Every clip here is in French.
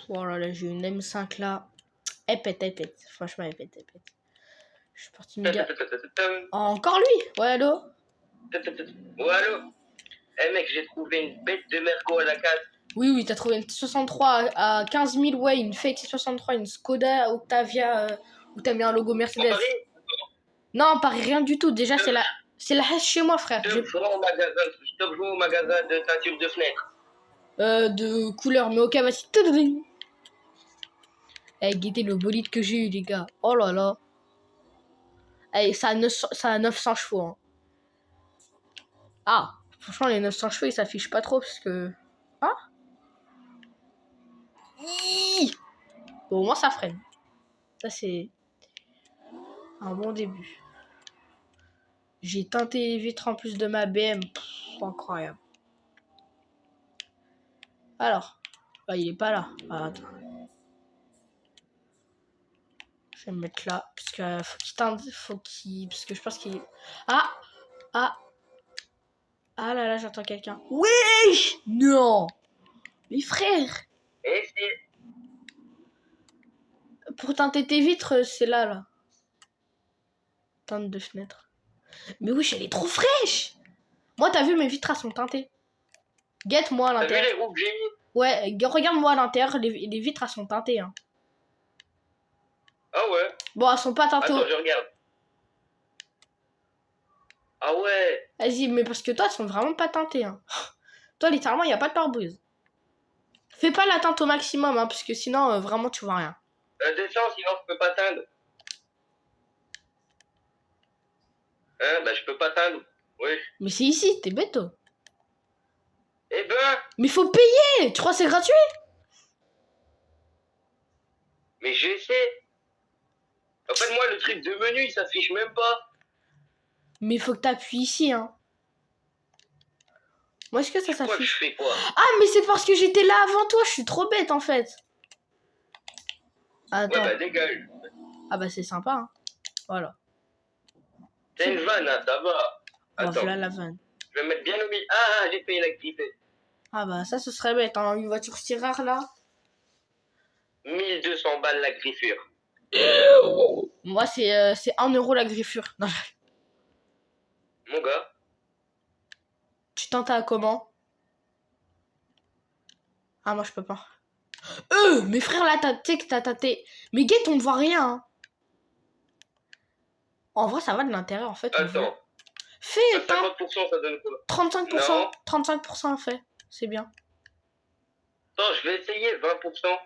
Voilà, là, j'ai une M5 là. Elle pète. Franchement, elle pète. Je suis parti me gars. Encore lui? Ouais, allô? Ouais, allô? Eh mec, j'ai trouvé une bête de merco à la case. Oui, t'as trouvé une 63 à 15 000, ouais, une Fake 63, une Skoda Octavia où t'as mis un logo Mercedes. Paris, Non, Paris, rien du tout. Déjà, c'est la hache chez moi, frère. je te vois au magasin de teinture de fenêtre. De couleur, mais ok, vas-y. Eh, guettez le bolide que j'ai eu, les gars. Oh là là. Eh, ça a 900 chevaux. Hein. Ah, franchement, les 900 chevaux, ils s'affichent pas trop parce que... Ah bon, au moins, ça freine. Ça, c'est un bon début. J'ai teinté les vitres en plus de ma BM. Pff, incroyable. Alors, bah, il est pas là. Ah, attends. Je vais me mettre là. Parce que faut qu'il teinte. Parce que je pense qu'il... Ah là là, j'entends quelqu'un. Wesh. Non. Mais frère. Et c'est... Pour teinter tes vitres, c'est là. Teinte de fenêtre. Mais wesh, elle est trop fraîche. Moi, t'as vu, mes vitres, elles sont teintées. Guette-moi à T'as vu l'intérieur. les roues que j'ai mis? Ouais, regarde-moi à l'intérieur. Les vitres, elles sont teintées. Hein. Ah ouais? Bon, elles sont pas teintées. Attends, je regarde. Ah ouais? Vas-y, mais parce que toi, elles sont vraiment pas teintées. Hein. Toi, littéralement, il n'y a pas de pare-brise. Fais pas la teinte au maximum, hein, parce que sinon, vraiment, tu vois rien. Descends, sinon je peux pas teindre. Hein, bah je peux pas teindre. Oui. Mais c'est ici, t'es bête, toi. Eh ben, Mais faut payer. Tu crois que c'est gratuit? mais je sais. En fait, moi, le truc de menu, il s'affiche même pas. Mais faut que t'appuies ici, hein. Moi, est-ce que ça Quoi que je s'affiche? fais quoi? Ah, mais c'est parce que j'étais là avant toi. Je suis trop bête, en fait. Attends. Ouais, bah dégage. Ah bah, c'est sympa, hein. Voilà. C'est une vanne, hein, ça va. Bon, Attends, voilà la vanne. je vais mettre bien au milieu. Ah, j'ai payé l'activité. Ah bah, ça, ce serait bête, hein. Une voiture si rare, là. 1200 balles la griffure. Moi, c'est 1 euro la griffure. Non, Mon gars, tu tentes à comment? Ah, moi, je peux pas. Mais frère, là, tu sais que t'as tâté. Mais guette, on ne voit rien. Hein. En vrai, ça va de l'intérieur, en fait. On voit. attends. Fais, À 50%, ça donne quoi? 35%. Non. 35% fait. C'est bien. Attends, je vais essayer 20%.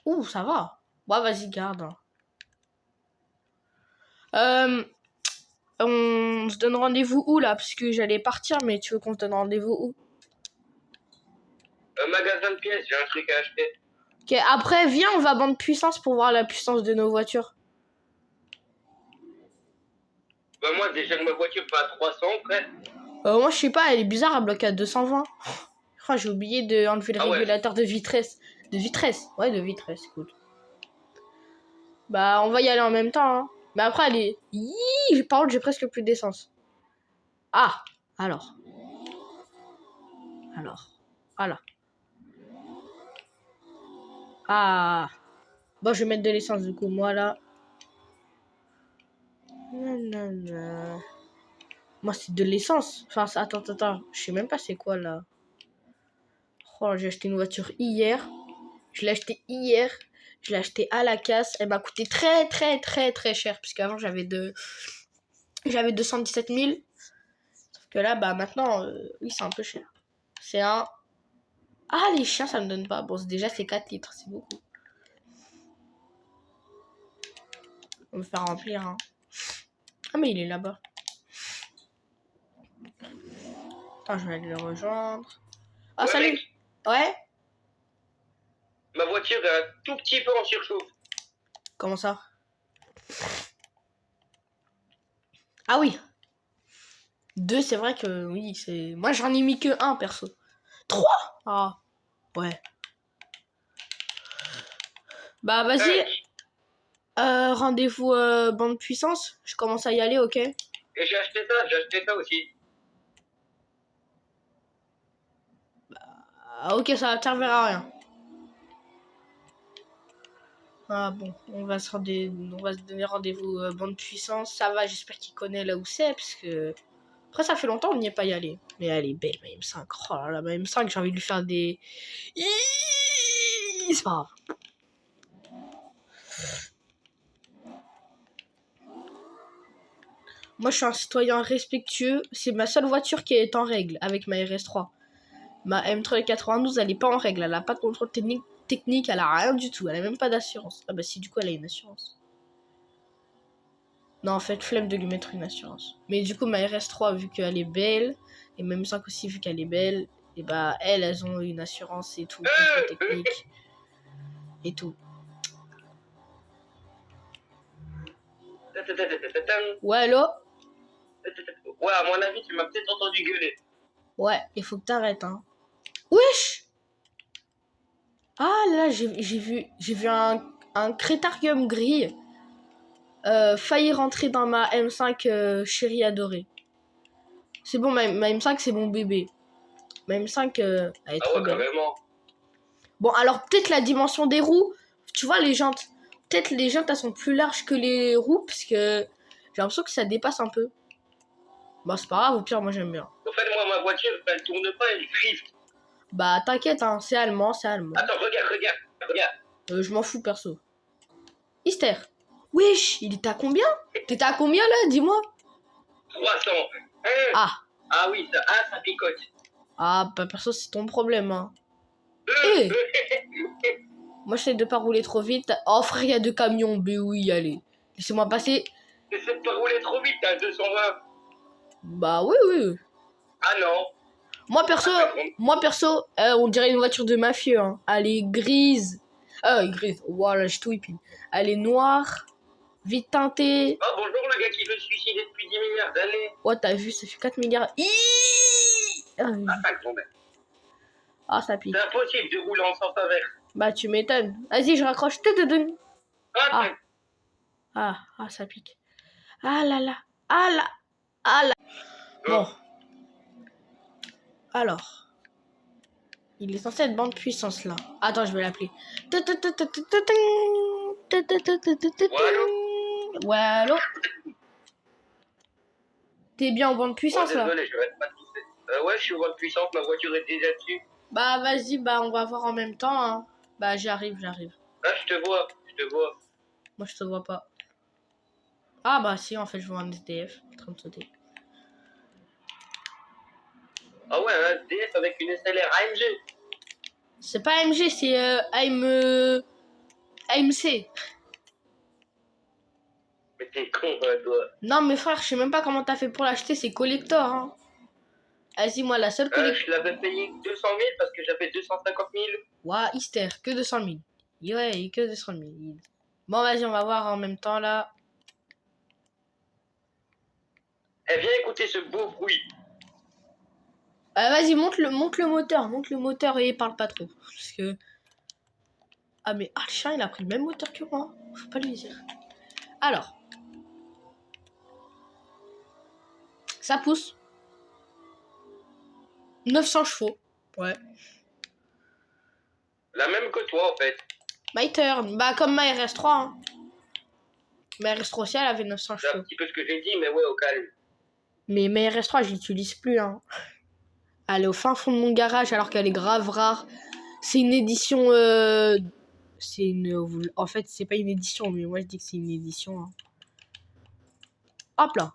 Ouh, ça va. Ouais, vas-y, garde. On se donne rendez-vous où, là? Parce que j'allais partir, mais tu veux qu'on se donne rendez-vous où? Magasin de pièces, j'ai un truc à acheter. Ok, après, viens, on va bande puissance pour voir la puissance de nos voitures. Bah moi, déjà que ma voiture va à 300, frère. Moi, je sais pas, elle est bizarre, elle bloque à 220. Oh, j'ai oublié d'enlever le Ah ouais. régulateur de vitesse. De vitesse? Ouais, de vitesse, cool. Bah, on va y aller en même temps, hein. Mais après, elle est... Par contre, j'ai presque plus d'essence. Ah, alors. Voilà. Ah. Bon, je vais mettre de l'essence, du coup, moi, là. Nanana. Moi, c'est de l'essence. Enfin, attends. Je sais même pas c'est quoi, là. Oh, j'ai acheté une voiture hier. Je l'ai acheté hier. Je l'ai acheté à la casse. Elle m'a coûté très cher. Puisqu'avant, j'avais 217 000. Sauf que là, bah maintenant, oui, c'est un peu cher. C'est un... Ah, les chiens, ça me donne pas. Bon, déjà, c'est 4 litres. C'est beaucoup. On va me faire remplir. Hein. Ah, mais il est là-bas. Attends, je vais aller le rejoindre. Ah, Ouais, salut. mec, Ouais? ma voiture est un tout petit peu en surchauffe. Comment ça? Ah oui. 2, c'est vrai que oui, c'est... Moi, j'en ai mis que 1, perso. 3. Ah, ouais. Bah, vas-y. Rendez-vous bande puissance. Je commence à y aller, ok? Et j'ai acheté ça aussi. Ah, ok, ça va te servir à rien. Ah bon, on va se donner rendez-vous bande puissance. Ça va, j'espère qu'il connaît là où c'est, parce que après ça fait longtemps on n'y est pas y allé. Mais elle est belle, ma M5. Oh là là, ma M5, j'ai envie de lui faire des. C'est pas grave. Moi, je suis un citoyen respectueux. C'est ma seule voiture qui est en règle avec ma RS3. Ma M3 92, elle est pas en règle. Elle a pas de contrôle technique, elle a rien du tout. Elle a même pas d'assurance. Ah bah si, du coup, elle a une assurance. Non, en fait, flemme de lui mettre une assurance. Mais du coup, ma RS3, vu qu'elle est belle, et même 5 aussi, vu qu'elle est belle, et bah, elles ont une assurance et tout, contrôle technique et tout. Ouais, allô? Ouais, à mon avis, tu m'as peut-être entendu gueuler. Ouais, il faut que t'arrêtes, hein. Wesh! Ah là, j'ai vu un crétarium gris failli rentrer dans ma M5 chérie adorée. C'est bon, ma M5, c'est mon bébé. Ma M5, elle est trop belle. Carrément. Bon, alors peut-être la dimension des roues, tu vois, les jantes. Peut-être les jantes, elles sont plus larges que les roues, parce que j'ai l'impression que ça dépasse un peu. Bah, c'est pas grave, au pire, moi j'aime bien. En fait, moi, ma voiture, elle tourne pas, elle drift. Bah, t'inquiète, hein, c'est allemand, c'est allemand. Attends, regarde. Je m'en fous, perso. Easter. Wesh, il était à combien? T'étais à combien là, dis-moi? 300. Ah. Ah oui, ça picote. Ah, bah, perso, c'est ton problème, hein. Eh. Moi, j'essaie de pas rouler trop vite. Oh, frère, il y a 2 camions. Ben oui, allez. Laissez-moi passer. T'essaies de pas rouler trop vite, t'as 220. Bah, oui, oui. Ah non. Moi, perso, on dirait une voiture de mafieux, hein. Elle est grise. Grise. Voilà, j'ai tout épine. Elle est noire, vite teintée. Oh, bonjour, le gars qui veut se suicider depuis 10 milliards d'années. Oh, t'as vu, ça fait 4 milliards. Ah, ça pique. C'est impossible de rouler en sens inverse. Bah, tu m'étonnes. Vas-y, je raccroche. Ça pique. Ah là là. Ah là. Bon. Alors. Il est censé être bande puissance là. Attends, je vais l'appeler. Ouais, allô? T'es bien en bande puissance là? Désolé, je vais pas tousser. Ouais, je suis en bande puissance, ma voiture est déjà dessus. Bah, vas-y, bah, on va voir en même temps, hein. Bah, j'arrive. Là, je te vois. Moi, je te vois pas. Ah, bah, si, en fait, je vois un SDF en train de sauter. Ah ouais, un SDF avec une SLR AMG. C'est pas AMG, c'est AMC. Mais t'es con, toi. Non, mais frère, je sais même pas comment t'as fait pour l'acheter, c'est collector, hein. Vas-y, moi, la seule collector. Je l'avais payé 200 000 parce que j'avais 250 000. Ouah, Easter, que 200 000. Ouais, que 200 000. Bon, vas-y, on va voir en même temps, là. Eh, viens écouter ce beau bruit. Vas-y, monte le moteur et parle pas trop. Parce que... Ah, mais le chien, il a pris le même moteur que moi. Faut pas lui dire. Alors. Ça pousse. 900 chevaux. Ouais. La même que toi, en fait. My turn. Bah, comme ma RS3. Hein. Ma RS3 aussi, elle avait 900 C'est chevaux. un petit peu ce que j'ai dit, mais ouais, au calme. Mais ma RS3, je l'utilise plus. Hein. Elle est au fin fond de mon garage alors qu'elle est grave rare. C'est une édition... En fait, c'est pas une édition, mais moi, je dis que c'est une édition. Hein. Hop là.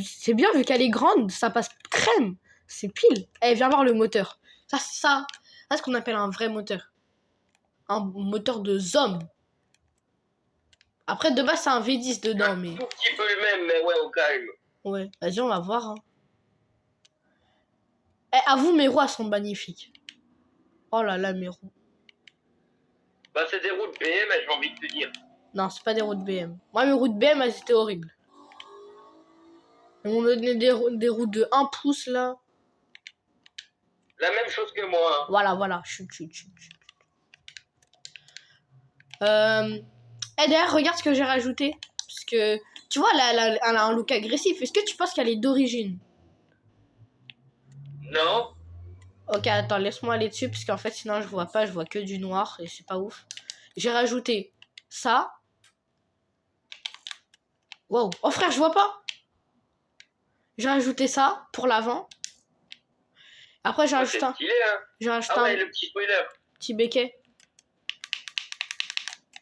C'est bien, vu qu'elle est grande, ça passe crème. C'est pile. Eh, viens voir le moteur. Ça, c'est ce qu'on appelle un vrai moteur. Un moteur de zombie. Après, de base, c'est un V10 dedans, mais... Un tout petit peu le même, mais ouais, au calme. Ouais, vas-y, on va voir. Hein. Avoue, mes roues, elles sont magnifiques. Oh là là, mes roues. Bah, c'est des roues de BM, j'ai envie de te dire. Non, c'est pas des roues de BM. Moi, mes roues de BM, elles étaient horribles. Ils m'ont donné des roues de 1 pouce, là. La même chose que moi. Hein. Voilà. Chut. D'ailleurs, regarde ce que j'ai rajouté. Parce que, tu vois, elle a un look agressif. Est-ce que tu penses qu'elle est d'origine? Non. Ok, attends, laisse-moi aller dessus. Parce qu'en fait, sinon, je vois pas. Je vois que du noir. Et c'est pas ouf. J'ai rajouté Ça. Wow. Oh frère, je vois pas. J'ai rajouté ça pour l'avant. Après, j'ai Oh, rajouté c'est un, stylé, hein. j'ai rajouté Ah un ouais, le petit spoiler. petit béquet.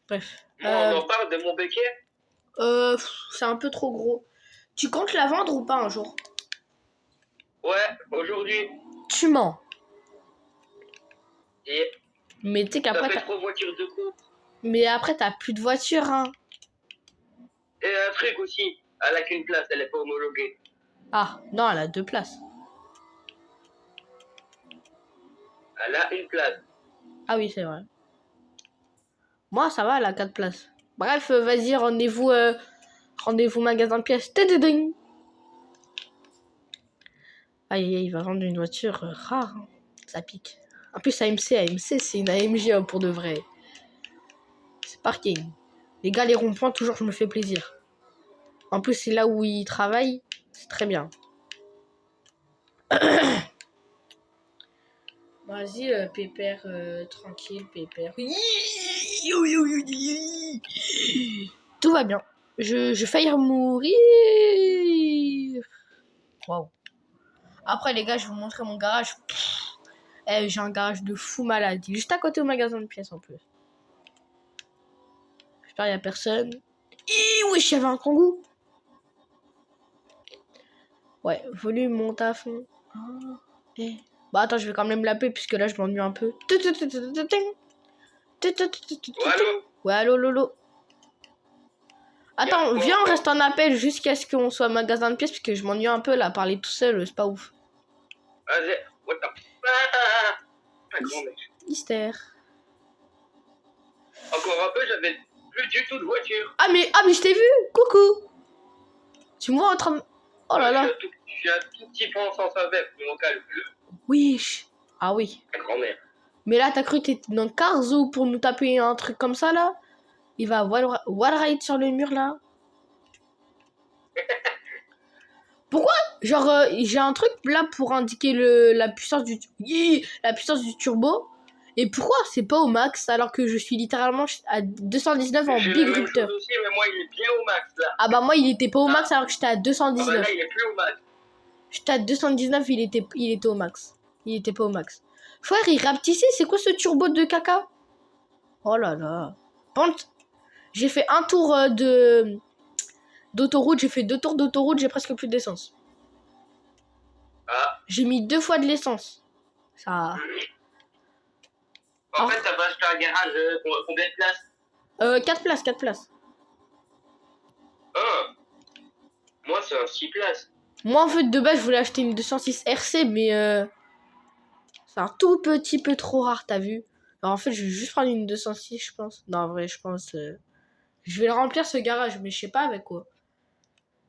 Bref. Moi, on en parle de mon béquet. C'est un peu trop gros. Tu comptes la vendre ou pas un jour? Ouais, aujourd'hui. Tu mens. Et Mais tu sais ça qu'après, fait 3 voitures de coupe. mais après, t'as plus de voiture, hein. Et un truc aussi. Elle a qu'une place, elle est pas homologuée. Ah, non, elle a 2 places. Elle a une place. Ah oui, c'est vrai. Moi, ça va, elle a 4 places. Bref, vas-y, rendez-vous magasin de pièces. Tadading. Aïe, aïe, il va vendre une voiture rare. Hein. Ça pique. En plus, AMC, c'est une AMG hein, pour de vrai. C'est parking. Les gars, les ronds-points, toujours, je me fais plaisir. En plus, c'est là où ils travaillent. C'est très bien. Vas-y, pépère, tranquille, pépère. Tout va bien. Je failli mourir. Waouh. Après, les gars, je vais vous montrer mon garage. J'ai un garage de fou malade. Juste à côté au magasin de pièces en plus. J'espère qu'il n'y a personne. Wesh, il y avait un kangou. Ouais, volume monte à fond. Bah attends, je vais quand même l'appeler puisque là je m'ennuie un peu. Allô? Ouais, allô, Lolo. Attends, viens, on reste en appel jusqu'à ce qu'on soit au magasin de pièces parce que je m'ennuie un peu là, parler tout seul, c'est pas ouf. Vas-y. What the... Ah, grand mec. Mystère. Encore un peu, j'avais plus du tout de voiture. Ah mais je t'ai vu. Coucou. Tu me vois en train de... Oh là là. Je suis un tout petit peu en sens inverse, mon calme. Wesh. Ah oui. Ta grand-mère. Mais là, t'as cru que t'étais dans Carzo pour nous taper un truc comme ça, là? Il va wall ride sur le mur, là. Pourquoi? Genre, j'ai un truc là pour indiquer la puissance du... la puissance du turbo. Et pourquoi c'est pas au max alors que je suis littéralement à 219 en J'ai big la même rupteur? chose aussi, mais moi, il est bien au max, là. Ah bah moi, il était pas au max alors que j'étais à Ah bah 219. là, il est plus au max. J'étais à 219, il était au max. Il était pas au max. Frère, il rapetissait, c'est quoi ce turbo de caca? Oh là là. Pente. J'ai fait un tour d'autoroute, j'ai fait 2 tours d'autoroute, j'ai presque plus d'essence. Ah. J'ai mis 2 fois de l'essence. Ça... En fait, t'as pas acheté un garage, combien de places? 4 places, 4 places. Ah. Moi, c'est un 6 places. Moi, en fait, de base, je voulais acheter une 206 RC, mais c'est un tout petit peu trop rare, t'as vu? Alors, en fait, je vais juste prendre une 206, je pense. Non, en vrai, je pense... je vais le remplir, ce garage, mais je sais pas avec quoi.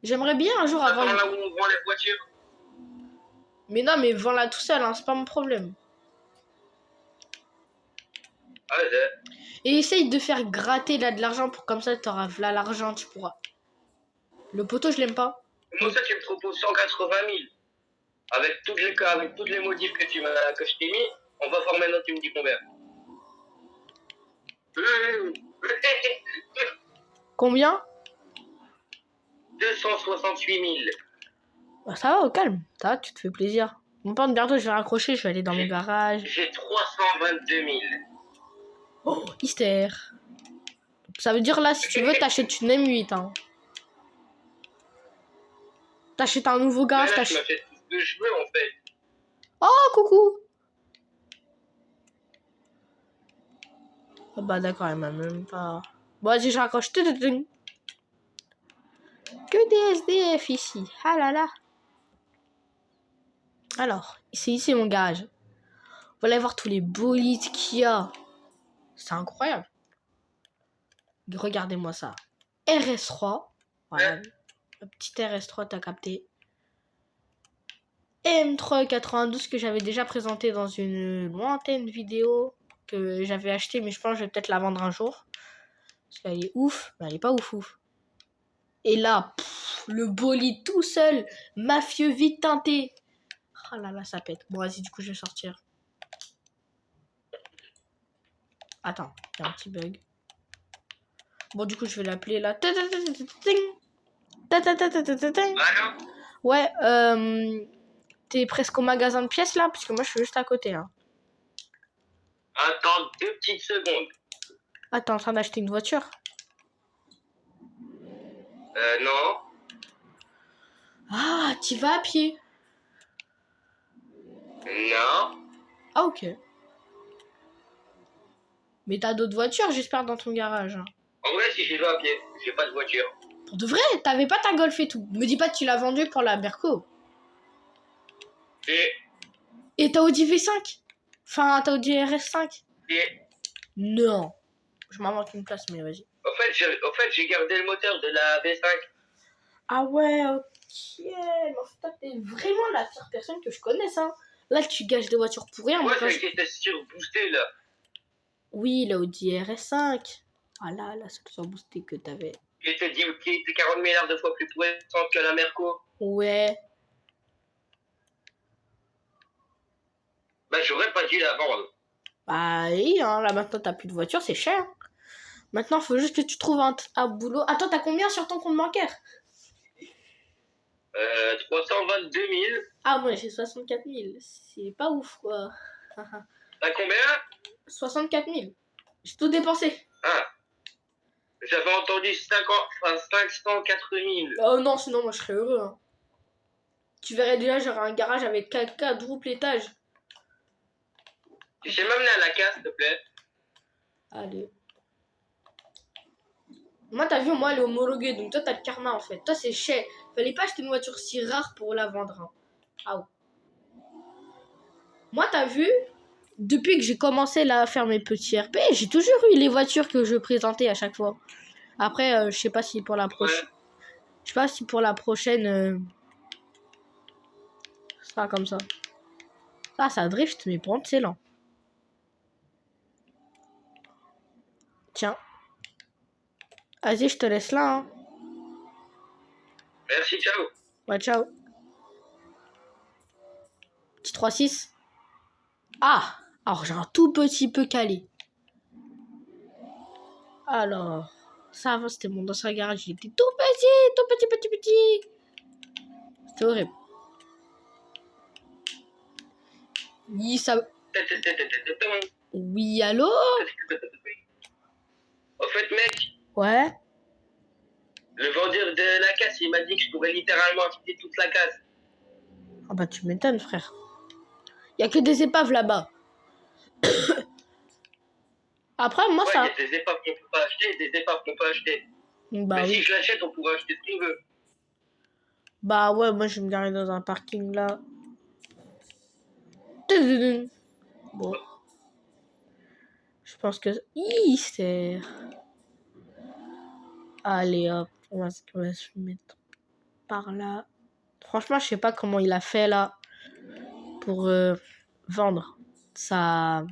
J'aimerais bien un jour avoir... Attends, là où on vend les voitures. Mais non, mais vends-la tout seul, hein, c'est pas mon problème. Ah, ouais. Et essaye de faire gratter là de l'argent pour comme ça, t'auras là l'argent, tu pourras. Le poteau, je l'aime pas. Moi, ça, tu me proposes 180 000. Avec toutes les modifs que je t'ai mis, on va voir maintenant, tu me dis combien. Combien? 268 000. Bah, ça va, au calme. Ça va, tu te fais plaisir. Mon père, bientôt, je vais raccrocher, je vais aller dans mon garage. J'ai 322 000. Oh, hystère. Ça veut dire là, si tu veux, t'achètes une M8. Hein. T'achètes un nouveau garage, Là, je m'achète tout ce que je veux, en fait. Oh, coucou. Oh, bah d'accord, elle m'a même pas... Bon, vas-y, je raccroche. Que des SDF ici. Ah là là. Alors, c'est ici mon garage. On va aller voir tous les bolides qu'il y a. C'est incroyable. Regardez-moi ça. RS3. Voilà. La petite RS3, t'as capté. M3 92 que j'avais déjà présenté dans une lointaine vidéo que j'avais acheté, mais je pense que je vais peut-être la vendre un jour. Parce qu'elle est ouf, mais elle est pas ouf. Et là, le bolide tout seul, mafieux vite teinté. Ah là là, ça pète. Bon, vas-y, du coup, je vais sortir. Attends, il y a un petit bug. Bon, du coup, je vais l'appeler là. Voilà. Ouais, t'es presque au magasin de pièces là, parce que moi je suis juste à côté. Hein. Attends 2 petites secondes. Ah, t'es en train d'acheter une voiture? Non. Ah, t'y vas à pied? Non. Ah, ok. Mais t'as d'autres voitures, j'espère, dans ton garage. Hein. En vrai, si j'y vais à pied, j'ai pas de voiture. Pour de vrai, t'avais pas ta Golf et tout. Me dis pas que tu l'as vendue pour la Berco. Et t'as Audi V5? Enfin, t'as Audi RS5? Non. Je m'invente une place, mais vas-y. En fait, j'ai gardé le moteur de la V5. Ah ouais, ok. Mais en fait, toi, t'es vraiment la pire personne que je connaisse, hein. Là, tu gages des voitures pour rien. Moi, Moi, ça qui était surboosté, là. Oui, la Audi RS5. Ah là, la seule surboostée que t'avais. Qui était 40 milliards de fois plus puissante que la Merco. Ouais. Bah, j'aurais pas dû la vendre. Bah oui, hein, là maintenant t'as plus de voiture, c'est cher. Maintenant, faut juste que tu trouves un boulot. Attends, t'as combien sur ton compte bancaire? 322 000. Ah, moi j'ai 64 000. C'est pas ouf, quoi. T'as combien? 64 000. J'ai tout dépensé. Ah. J'avais entendu 504 000. Oh non, sinon moi je serais heureux. Hein. Tu verrais déjà, j'aurais un garage avec 4 étages. Tu sais m'amener à la casse, s'il te plaît? Allez. Moi, t'as vu, moi, elle est homologuée, donc toi, t'as le karma, en fait. Toi, c'est cher. Fallait pas acheter une voiture si rare pour la vendre. Hein. Ah ouais. Moi, t'as vu, depuis que j'ai commencé là, à faire mes petits RP, j'ai toujours eu les voitures que je présentais à chaque fois. Après, je sais pas si pour la prochaine... Ouais. Je sais pas si pour la prochaine... Ce sera comme ça. Ça drift, mais pour c'est lent. Tiens. Vas-y, je te laisse là. Hein. Merci, ciao. Ouais, ciao. Petit 3-6. Ah! Alors, j'ai un tout petit peu calé. Alors, ça avant, c'était mon ancien garage. Il était tout petit. C'était horrible. Oui, ça... Oui, allô? Au fait, mec, Ouais. le vendeur de la casse, il m'a dit que je pourrais littéralement acheter toute la casse. Ah bah, tu m'étonnes, frère. Il y a que des épaves là-bas. Après, moi, Ouais, ça... il y a des épaves qu'on peut pas acheter et des épaves qu'on peut acheter. Bah mais oui. si je l'achète, on pourra acheter ce qu'on veut. Bah ouais, moi, je vais me garer dans un parking là. Bon. Je pense que... c'est... Allez, hop. On va se mettre par là. Franchement, je sais pas comment il a fait là pour vendre sa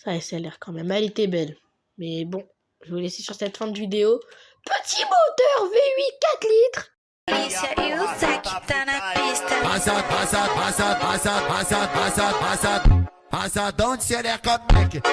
SLR quand même. Elle était belle. Mais bon, je vais vous laisser sur cette fin de vidéo. Petit moteur V8 4 litres. Passa, don't say that come make it.